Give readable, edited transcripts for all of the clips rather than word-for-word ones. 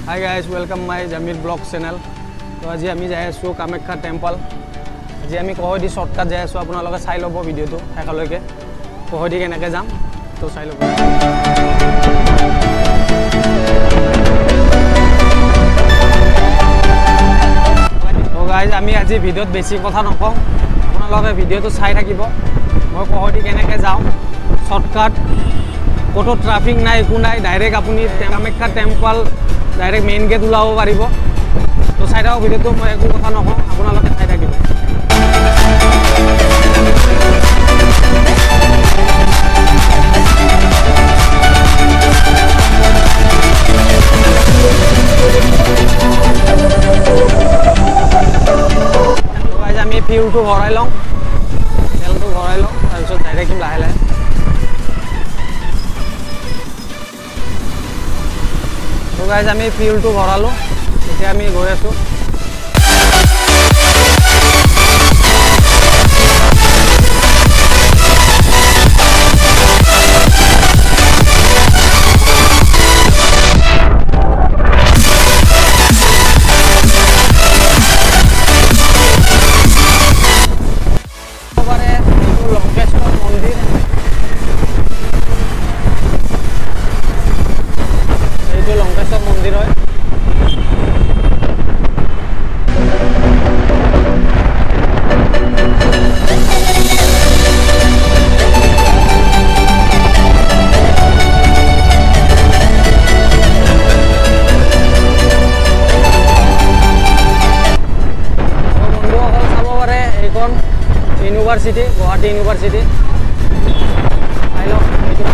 Hi guys, welcome my Jamir Blog channel. So আজি আমি যাই আছো কামাখ্যা টেম্পল। আজি আমি কহদি শর্টকাট যাই আছো আপোনালোকে চাই লব ভিডিওটো শেষলৈকে। কহদি কেনেকৈ যাম তো চাই লব। তো গাইজ আমি আজি ভিডিওত বেছি কথা নকওঁ। আপোনালোকে ভিডিওটো চাই থাকিব। মই কহদি কেনেকৈ যাওঁ শর্টকাট কতো ট্রাফিক নাই একো নাই ডাইরেক্ট আপুনি Kamakhya temple direct main gate ওলাব পাৰিব তো চাই থাকক ভিডিওটো মই একো কথা নকওঁ আপোনালোকে চাই থাকিব তো গাইজ আমি ফিউলটো ভৰাই লওঁ তেলটো ভৰাই লওঁ তাৰপিছত ডাইৰেক্ট লাহে লাহে তো গাইজ আমি ফিউলটো ভৰালোঁ এতিয়া আমি গৈ আছোঁ মন্দিৰ হয় ইউনিভাৰ্চিটি গুৱাহাটী ইউনিভাৰ্চিটি চাই লওক এইটো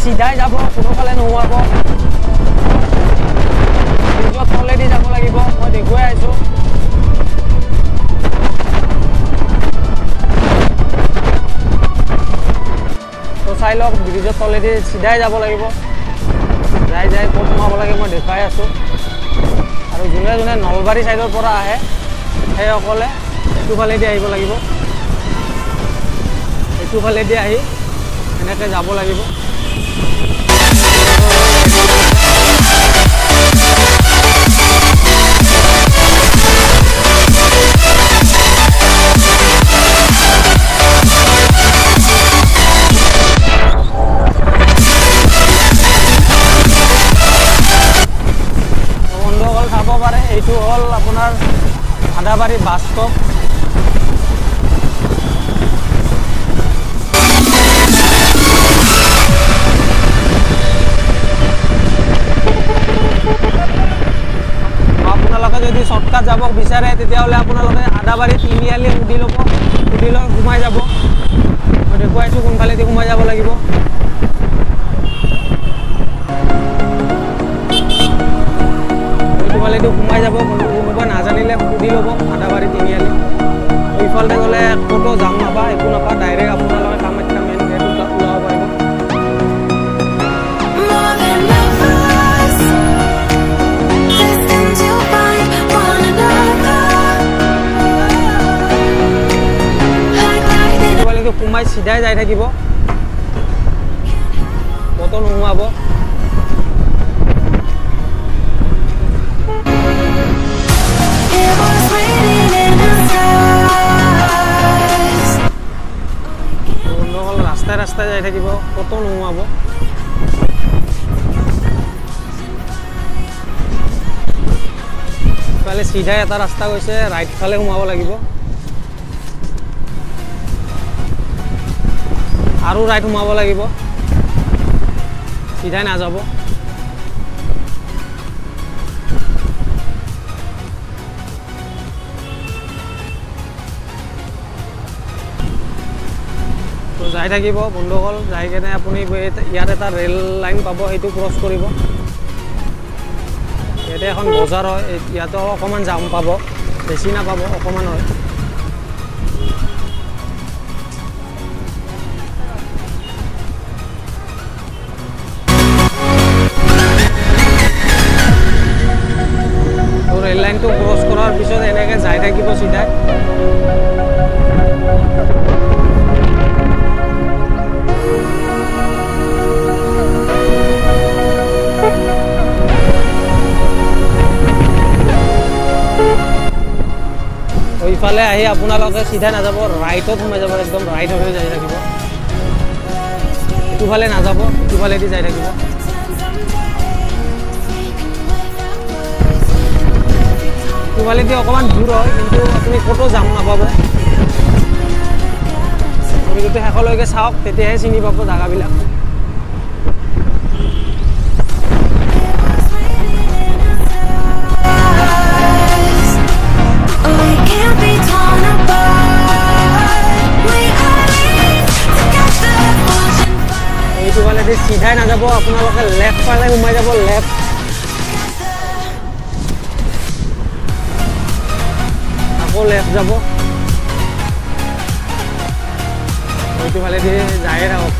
সিধাই যাব কোনোফালে নোহোৱাব ব্ৰিজৰ তলেদি যাব লাগিব মই দেখুৱাই আছোঁ তো চাই লওক ব্ৰিজৰ তলেদি সিধাই যাব লাগিব যাই যাই ক'ত সোমাব লাগে মই দেখুৱাই আছোঁ আৰু যোনে যোনে নলবাৰী ছাইডৰ পৰা আহে সেইসকলে এইটোফালেদি আহিব লাগিব এইটোফালেদি আহি এনেকৈ যাব লাগিব বন্ধুসকল চাব পাৰে এইটো হ'ল আপোনাৰ আদাবাৰী বাছ ষ্টপ আপোনালোকে যদি শৰ্টকাট যাব বিচাৰে তেতিয়াহ'লে আপোনালোকে আদাবাৰী তিনিআলি সুধি ল'ব সুধি লৈ সোমাই যাব মই দেখুৱাইছোঁ কোনফালেদি সোমাই যাব লাগিব এইটোফালেদি সোমাই যাব কোনোবা নাজানিলে সুধি ল'ব আদাবাৰী তিনিআলি এইফালে গ'লে ক'তো যাম নাপা একো নাপা ডাইৰেক্ট আপোনালোকে কামাখ্যা মেইন গেট ওলাব পাৰিব সোমাই সিধাই যাই থাকিব ক'তো নোসোমাব ৰাস্তাই ৰাস্তাই যাই থাকিব ক'তো নোসোমাব ইফালে সিধাই এটা ৰাস্তা গৈছে ৰাইট ফালে সোমাব লাগিব আৰু ৰাইট সোমাব লাগিব সিধাই নাযাব তো যাই থাকিব বন্ধুসকল যাই কেনে আপুনি ইয়াত এটা ৰেল লাইন পাব সেইটো ক্ৰছ কৰিব ইয়াতে এখন বজাৰ হয় ইয়াতো অকণমান জাম পাব বেছি নাপাব অকণমান হয় ৰেল লাইনটো ক্ৰছ কৰাৰ পিছত বঢ়িয়াকৈ যাই থাকিব চিধাই। ইফালে আহি আপোনালোকে চিধাই নাযাব, ৰাইটত সোমাই যাব, একদম ৰাইট হৈ যাই থাকিব। ইটোফালে নাযাব, ইটোফালেদি যাই থাকিব। ইটোফালেদি অকণমান দূৰ হয়, কিন্তু আপুনি ক'তো যাম নাপাব। আপুনি যদি শেষলৈকে চাওক তেতিয়াহে চিনি পাব জেগাবিলাক। এইটোফালেদি চিধাই নাযাব, আপোনালোকে লেফ্ট ফালে সোমাই যাব, লেফ্ট। আকৌ লেফ্ট যাব। এইটোফালেদি যায়ে থাকক।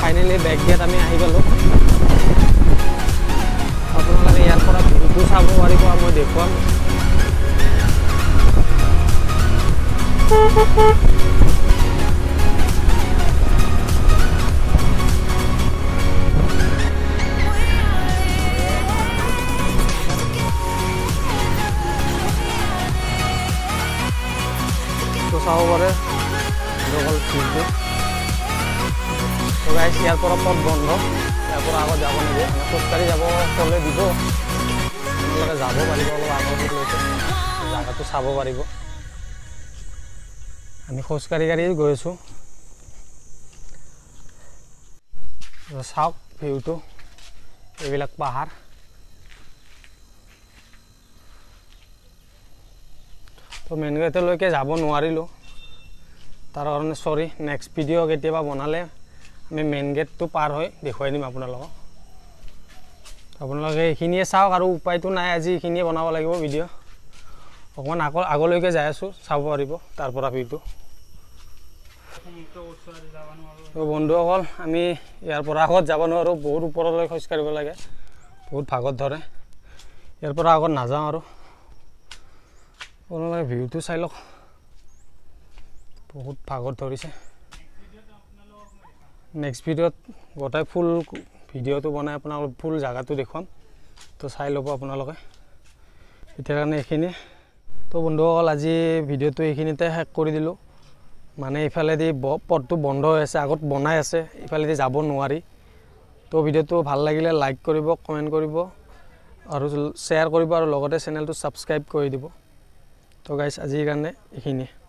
ফাইনেলি বেক গেট আমি আহি গ'লোঁ। আপোনালোকে ইয়াৰ পৰা ভিউটো চাব পাৰিব আৰু মই দেখুৱাম। তো চাব পাৰে অকল ভিউটো। তো গাইছ ইয়াৰ পৰা পথ বন্ধ, ইয়াৰ পৰা আগত যাব নিদিয়ে। খোজকাঢ়ি যাব ক'লে দিব, আপোনালোকে যাব পাৰিব অলপ আগলৈকে, জেগাটো চাব পাৰিব। আমি খোজকাঢ়ি গৈ আছোঁ। চাওক ভিউটো, এইবিলাক পাহাৰ। তো মেইন গেটলৈকে যাব নোৱাৰিলোঁ, তাৰ কাৰণে চৰি। নেক্সট ভিডিঅ' কেতিয়াবা বনালে আমি মেইন গেটটো পাৰ হৈ দেখুৱাই দিম আপোনালোকক। আপোনালোকে এইখিনিয়ে চাওক, আৰু উপায়টো নাই, আজি এইখিনিয়ে বনাব লাগিব ভিডিঅ'। অকণমান আগলৈকে যাই আছোঁ, চাব পাৰিব তাৰ পৰা ভিউটো। তো বন্ধুসকল, আমি ইয়াৰ পৰা আগত যাব নোৱাৰোঁ, বহুত ওপৰলৈ খোজকাঢ়িব লাগে, বহুত ভাগত ধৰে। ইয়াৰ পৰা আগত নাযাওঁ আৰু। আপোনালোকে ভিউটো চাই লওক, বহুত ভাগত ধৰিছে। নেক্সট ভিডিঅ'ত গোটাই ফুল ভিডিঅ'টো বনাই আপোনালোক ফুল জেগাটো দেখুৱাম। তো চাই ল'ব আপোনালোকে। এতিয়াৰ কাৰণে এইখিনিয়ে। তো বন্ধুসকল, আজি ভিডিঅ'টো এইখিনিতে শেষ কৰি দিলোঁ। মানে ইফালেদি পথটো বন্ধ হৈ আছে, আগত বনাই আছে, ইফালেদি যাব নোৱাৰি। তো ভিডিঅ'টো ভাল লাগিলে লাইক কৰিব, কমেণ্ট কৰিব আৰু শ্বেয়াৰ কৰিব, আৰু লগতে চেনেলটো ছাবস্ক্ৰাইব কৰি দিব। তো গাইছ, আজিৰ কাৰণে এইখিনিয়ে।